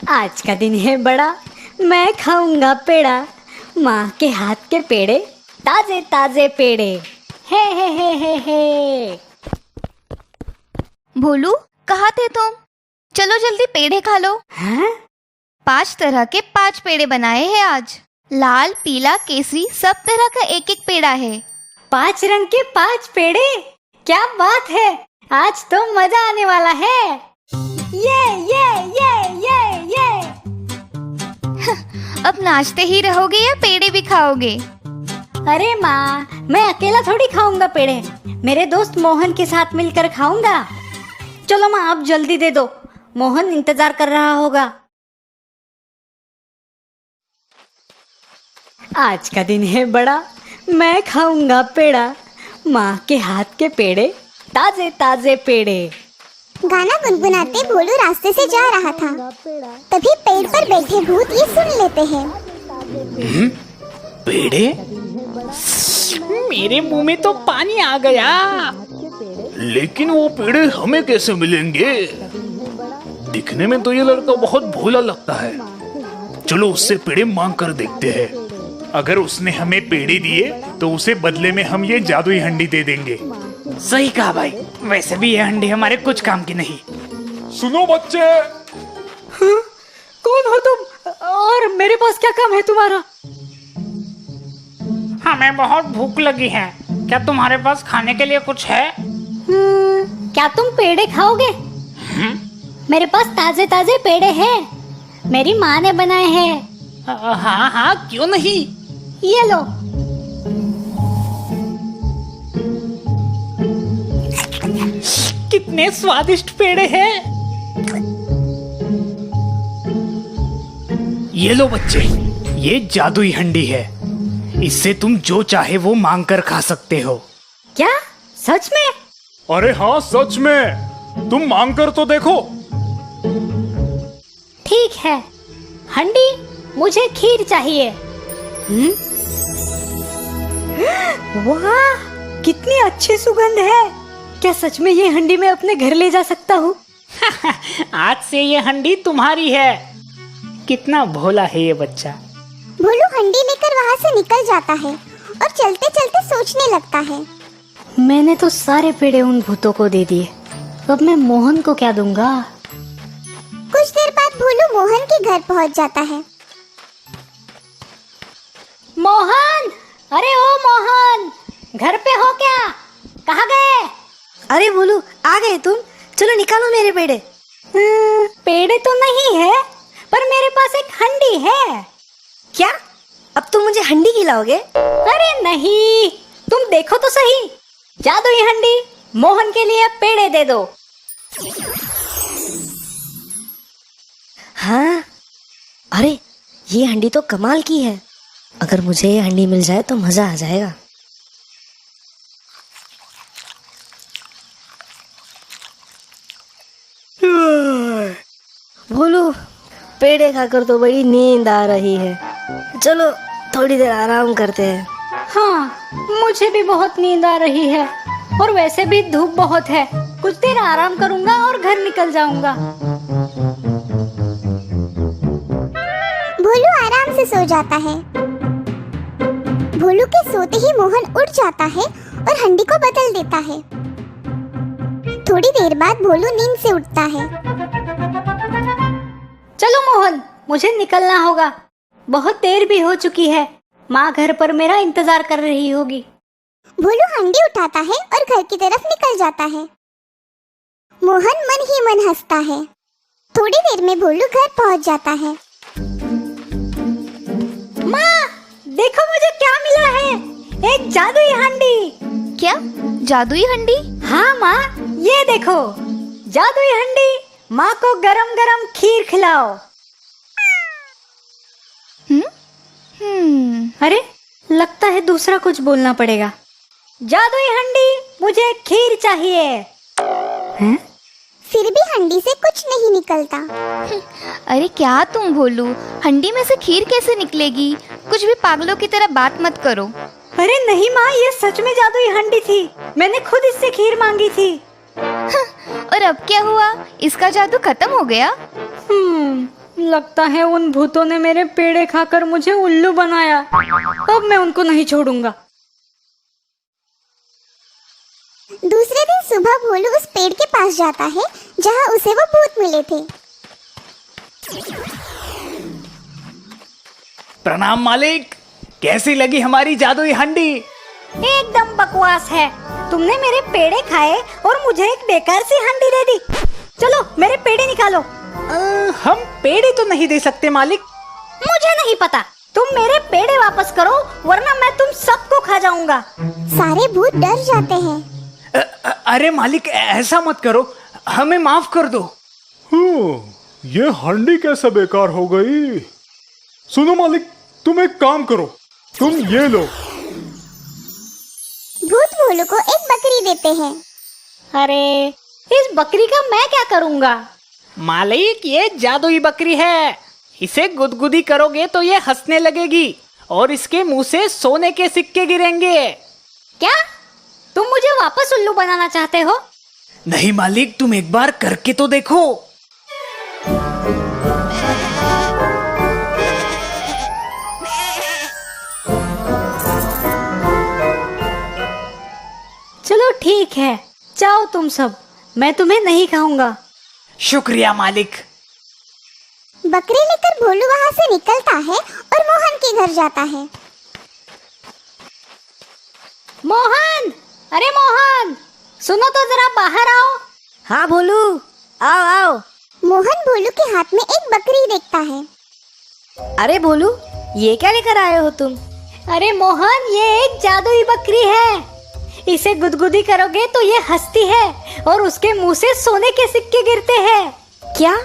आज का दिन है बड़ा, मैं खाऊंगा पेड़ा, माँ के हाथ के पेड़े, ताजे ताजे पेड़े। हे। भोलू, कहाँ थे तुम? चलो जल्दी पेड़े खा लो। हाँ? 5 तरह के 5 पेड़े बनाए हैं आज। लाल, पीला, केसरी, सब तरह का एक एक पेड़ा है। 5 रंग के 5 पेड़े, क्या बात है। आज तो मजा आने वाला है। ये। अब नाचते ही रहोगे या पेड़े भी खाओगे? अरे माँ, मैं अकेला थोड़ी खाऊंगा पेड़े, मेरे दोस्त मोहन के साथ मिलकर खाऊंगा। चलो माँ, आप जल्दी दे दो, मोहन इंतजार कर रहा होगा। आज का दिन है बड़ा, मैं खाऊंगा पेड़ा, माँ के हाथ के पेड़े, ताजे ताजे पेड़े। गाना गुनगुनाते भोलू रास्ते से जा रहा था। तभी पेड़ पर बैठे भूत ये सुन लेते हैं। पेड़े? मेरे मुंह में तो पानी आ गया। लेकिन वो पेड़े हमें कैसे मिलेंगे? दिखने में तो ये लड़का बहुत भोला लगता है। चलो उससे पेड़े मांग कर देखते हैं। अगर उसने हमें पेड़े दिए तो उसे बदले में हम ये जादुई हंडी दे देंगे। सही कहा भाई, वैसे भी ये हंडी हमारे कुछ काम की नहीं। सुनो बच्चे। हाँ? कौन हो तुम और मेरे पास क्या काम है तुम्हारा? हमें बहुत भूख लगी है, क्या तुम्हारे पास खाने के लिए कुछ है? क्या तुम पेड़े खाओगे? मेरे पास ताजे ताजे पेड़े हैं, मेरी माँ ने बनाए हैं। हाँ, क्यों नहीं। ये लो। कितने स्वादिष्ट पेड़े हैं। ये लो बच्चे, ये जादुई हंडी है। इससे तुम जो चाहे वो मांग कर खा सकते हो। क्या सच में? अरे हाँ, सच में। तुम मांग कर तो देखो। ठीक है, हंडी, मुझे खीर चाहिए। वाह, कितनी अच्छी सुगंध है। क्या सच में ये हंडी मैं अपने घर ले जा सकता हूँ? आज से ये हंडी तुम्हारी है। कितना भोला है ये बच्चा। भोलू हंडी लेकर वहाँ से निकल जाता है और चलते चलते सोचने लगता है। मैंने तो सारे पेड़े उन भूतों को दे दिए, अब मैं मोहन को क्या दूंगा? कुछ देर बाद भोलू मोहन के घर पहुँच जाता है। मोहन, अरे ओ मोहन, घर पे हो क्या? कहाँ गए? अरे भोलू, आ गए तुम। चलो निकालो मेरे पेड़े। पेड़े तो नहीं है, पर मेरे पास एक हंडी है। क्या? अब तुम मुझे हंडी खिलाओगे? अरे नहीं, तुम देखो तो सही, जादुई हंडी। मोहन के लिए पेड़े दे दो। हाँ, अरे ये हंडी तो कमाल की है। अगर मुझे ये हंडी मिल जाए तो मजा आ जाएगा। भोलू, पेड़े खाकर तो बड़ी नींद आ रही है। चलो थोड़ी देर आराम करते हैं। हाँ, मुझे भी बहुत नींद आ रही है, और वैसे भी धूप बहुत है। कुछ देर आराम करूंगा और घर निकल जाऊंगा। भोलू आराम से सो जाता है। भोलू के सोते ही मोहन उठ जाता है और हंडी को बदल देता है। थोड़ी देर बाद भोलू नींद से उठता है। चलो मोहन, मुझे निकलना होगा, बहुत देर भी हो चुकी है। माँ घर पर मेरा इंतजार कर रही होगी। भोलू हंडी उठाता है और घर की तरफ निकल जाता है। मोहन मन ही मन हंसता है। थोड़ी देर में भोलू घर पहुंच जाता है। माँ, देखो मुझे क्या मिला है, एक जादुई हंडी। क्या? जादुई हंडी? हाँ माँ, ये देखो, जादुई हंडी। माँ को गरम गरम खीर खिलाओ। अरे, लगता है दूसरा कुछ बोलना पड़ेगा। जादुई हंडी, मुझे खीर चाहिए। हैं? फिर भी हंडी से कुछ नहीं निकलता। अरे क्या तुम भोलू, हंडी में से खीर कैसे निकलेगी? कुछ भी पागलों की तरह बात मत करो। अरे नहीं माँ, ये सच में जादुई हंडी थी, मैंने खुद इससे खीर मांगी थी। और अब क्या हुआ? इसका जादू खत्म हो गया? लगता है उन भूतों ने मेरे पेड़े खाकर मुझे उल्लू बनाया। अब मैं उनको नहीं छोड़ूंगा। दूसरे दिन सुबह भोलू उस पेड़ के पास जाता है जहाँ उसे वो भूत मिले थे। प्रणाम मालिक, कैसी लगी हमारी जादुई हंडी? एकदम बकवास है। तुमने मेरे पेड़े खाए और मुझे एक बेकार सी हंडी दे दी। चलो मेरे पेड़े निकालो। हम पेड़े तो नहीं दे सकते मालिक। मुझे नहीं पता, तुम मेरे पेड़े वापस करो वरना मैं तुम सबको खा जाऊंगा। सारे भूत डर जाते हैं। अरे मालिक, ऐसा मत करो, हमें माफ कर दो। ये हांडी कैसे बेकार हो गई? सुनो मालिक, तुम एक काम करो, तुम ये लो। भूत भोलू को एक बकरी देते हैं। अरे इस बकरी का मैं क्या करूंगा? मालिक, ये जादुई बकरी है। इसे गुदगुदी करोगे तो ये हंसने लगेगी और इसके मुंह से सोने के सिक्के गिरेंगे। क्या तुम मुझे वापस उल्लू बनाना चाहते हो? नहीं मालिक, तुम एक बार करके तो देखो। चलो ठीक है, जाओ तुम सब, मैं तुम्हें नहीं खाऊंगा। शुक्रिया मालिक। बकरी लेकर भोलू वहाँ से निकलता है और मोहन के घर जाता है। मोहन, अरे मोहन, सुनो तो जरा बाहर आओ। हाँ भोलू, आओ आओ। मोहन भोलू के हाथ में एक बकरी देखता है। अरे भोलू, ये क्या लेकर आए हो तुम? अरे मोहन, ये एक जादुई बकरी है। इसे गुदगुदी करोगे तो ये हंसती है और उसके मुंह से सोने के सिक्के गिरते हैं। क्या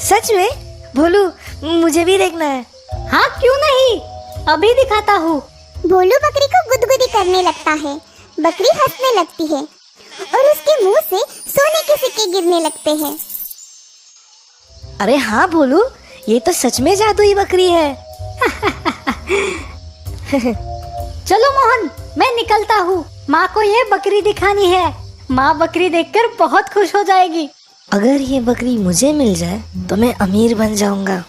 सच में? भोलू, मुझे भी देखना है। हाँ क्यों नहीं, अभी दिखाता हूँ। भोलू बकरी को गुदगुदी करने लगता है। बकरी हंसने लगती है और उसके मुंह से सोने के सिक्के गिरने लगते हैं। अरे हाँ भोलू, ये तो सच में जादुई बकरी है। चलो मोहन, मैं निकलता हूँ। माँ को ये बकरी दिखानी है। माँ बकरी देखकर बहुत खुश हो जाएगी। अगर ये बकरी मुझे मिल जाए तो मैं अमीर बन जाऊंगा।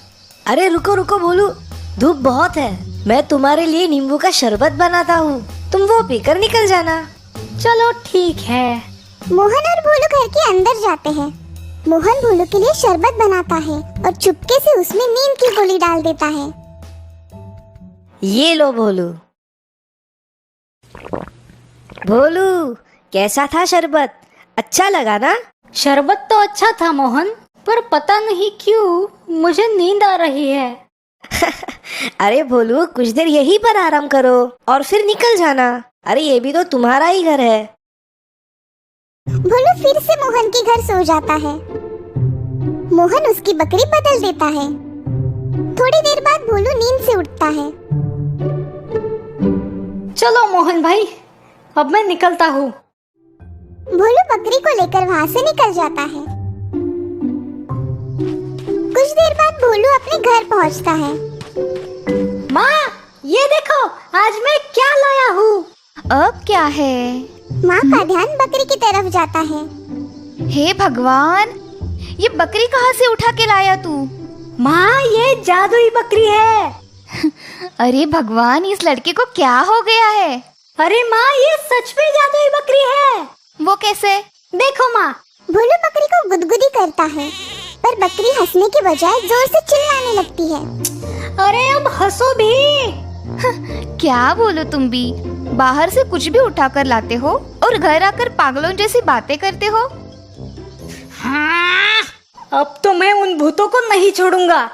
अरे रुको रुको भोलू, धूप बहुत है। मैं तुम्हारे लिए नींबू का शरबत बनाता हूँ, तुम वो पीकर निकल जाना। चलो ठीक है। मोहन और भोलू घर के अंदर जाते हैं। मोहन भोलू के लिए शरबत बनाता है और चुपके से उसमें नीम की गोली डाल देता है। ये लो भोलू। भोलू, कैसा था शरबत? अच्छा लगा ना? शरबत तो अच्छा था मोहन, पर पता नहीं क्यों मुझे नींद आ रही है। अरे भोलू, कुछ देर यहीं पर आराम करो और फिर निकल जाना। अरे ये भी तो तुम्हारा ही घर है। भोलू फिर से मोहन के घर सो जाता है। मोहन उसकी बकरी बदल देता है। थोड़ी देर बाद भोलू नींद से उठता है। चलो मोहन भाई, अब मैं निकलता हूँ। भोलू बकरी को लेकर वहाँ से निकल जाता है। कुछ देर बाद भोलू अपने घर पहुँचता है। माँ, ये देखो आज मैं क्या लाया हूँ। अब क्या है? माँ का ध्यान बकरी की तरफ जाता है। हे भगवान, ये बकरी कहाँ से उठा के लाया तू? माँ, ये जादुई बकरी है। अरे भगवान, इस लड़के को क्या हो गया है? अरे माँ, ये सच में जादुई बकरी है। वो कैसे? देखो माँ। भोलू बकरी को गुदगुदी करता है, पर बकरी हंसने के बजाय जोर से चिल्लाने लगती है। अरे अब हंसो भी। क्या बोलो तुम भी? बाहर से कुछ भी उठा कर लाते हो और घर आकर पागलों जैसी बातें करते हो। हाँ, अब तो मैं उन भूतों को नहीं छोड़ूंगा।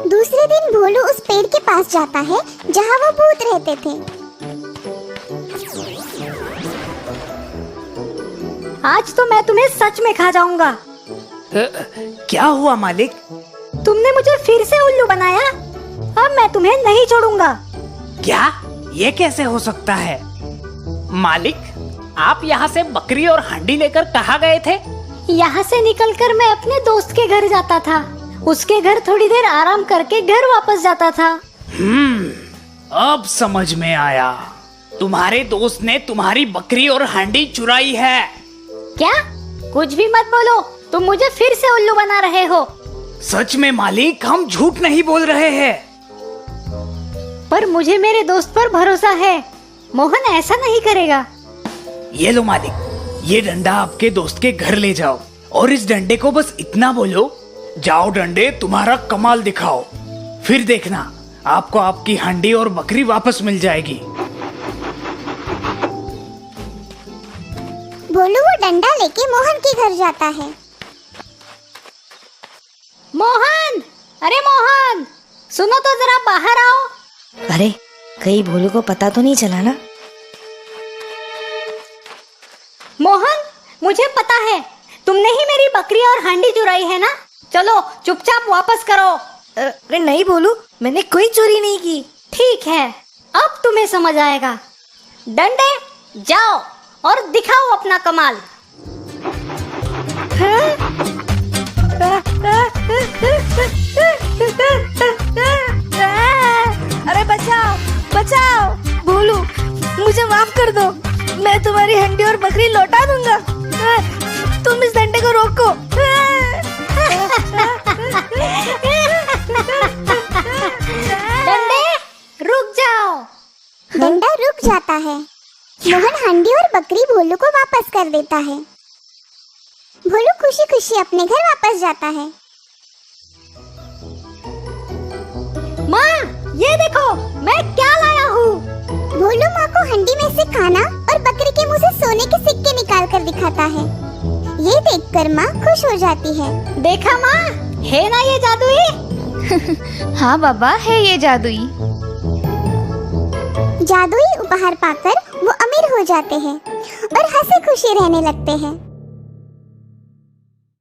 दूसरे दिन भोलू उस पेड़ के पास जाता है जहाँ वो भूत रहते थे। आज तो मैं तुम्हें सच में खा जाऊंगा। क्या हुआ मालिक? तुमने मुझे फिर से उल्लू बनाया। अब मैं तुम्हें नहीं छोड़ूंगा। क्या? ये कैसे हो सकता है? मालिक, आप यहाँ से बकरी और हांडी लेकर कहाँ गए थे? यहाँ से निकलकर मैं अपने दोस्त के घर जाता था। उसके घर थोड़ी देर आराम करके घर वापस जाता था। अब समझ में आया। तुम्हारे दोस्त ने तुम्हारी बकरी और हांडी चुराई है। क्या? कुछ भी मत बोलो, तुम मुझे फिर से उल्लू बना रहे हो। सच में मालिक, हम झूठ नहीं बोल रहे हैं। पर मुझे मेरे दोस्त पर भरोसा है, मोहन ऐसा नहीं करेगा। ये लो मालिक, ये डंडा आपके दोस्त के घर ले जाओ और इस डंडे को बस इतना बोलो, जाओ डंडे तुम्हारा कमाल दिखाओ। फिर देखना, आपको आपकी हांडी और बकरी वापस मिल जाएगी। भोलू वो डंडा लेके मोहन के घर जाता है। मोहन, अरे मोहन, सुनो तो जरा बाहर आओ। अरे कहीं भोलू को पता तो नहीं चला ना? मोहन, मुझे पता है तुमने ही मेरी बकरी और हांडी चुराई है ना। चलो चुपचाप वापस करो। अरे नहीं भोलू, मैंने कोई चोरी नहीं की। ठीक है, अब तुम्हें समझ आएगा। डंडे, जाओ और दिखाओ अपना कमाल। अरे बचाओ बचाओ, भोलू मुझे माफ कर दो, मैं तुम्हारी हंडी और बकरी लौटा दूंगा। तुम इस डंडे को रोको। डंडे, रुक जाओ। डंडा रुक जाता है। मोहन हांडी और बकरी भोलू को वापस कर देता है। भोलू खुशी खुशी अपने घर वापस जाता है। माँ, ये देखो मैं क्या लाया हूँ। भोलू माँ को हंडी में से खाना और बकरी के मुंह से सोने के सिक्के निकाल कर दिखाता है। ये देखकर माँ खुश हो जाती है। देखा माँ, है ना ये जादुई। हाँ बाबा, है ये जादुई। जादुई उपहार पाकर वो अमीर हो जाते हैं और हंसी खुशी रहने लगते हैं।